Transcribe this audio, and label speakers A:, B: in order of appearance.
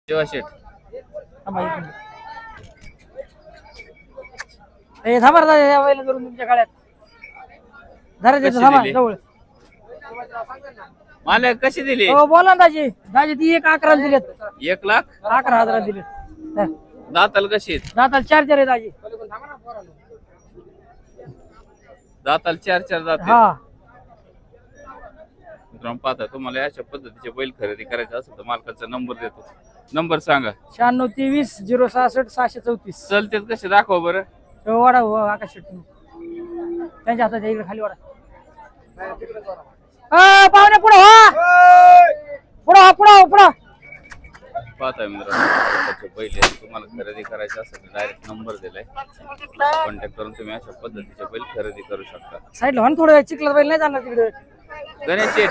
A: जेव्हा शेठ
B: थांबा धरून तुमच्या काळात धरा
A: कशी
B: थांबा
A: दिली?
B: जवळ
A: मला कशी दिली
B: हो बोला ना दाजी दाजी ती 11 दिलेत
A: 1,00,000
B: 11,000 दिलेत
A: दाताल कशी आहेत?
B: दाताल 4 आहे दाजी
A: दाताल 4 दात आहेत.
B: हा
A: मित्रांनो पाहता तुम्हाला अशा पद्धतीचे बैल खरेदी करायचे असेल तर मालकाचा नंबर देतो. नंबर सांगा.
B: 9623 066 634
A: चलतेत कसे दाखवा बरं.
B: वाडा हो आकाश शेट्टी त्यांच्या हातात इकडे खाली वाडा पाहुणे पुढे पुढे पुढे
A: पाहता मित्रांनो बैल आहेत. तुम्हाला खरेदी करायचे असेल तर डायरेक्ट नंबर दिलाय. कॉन्टॅक्ट करून तुम्ही अशा पद्धतीचे बैल खरेदी करू शकता.
B: साईडला थोडं चिखलात बैल नाही जाणार तिकडे
A: गणेश शेठ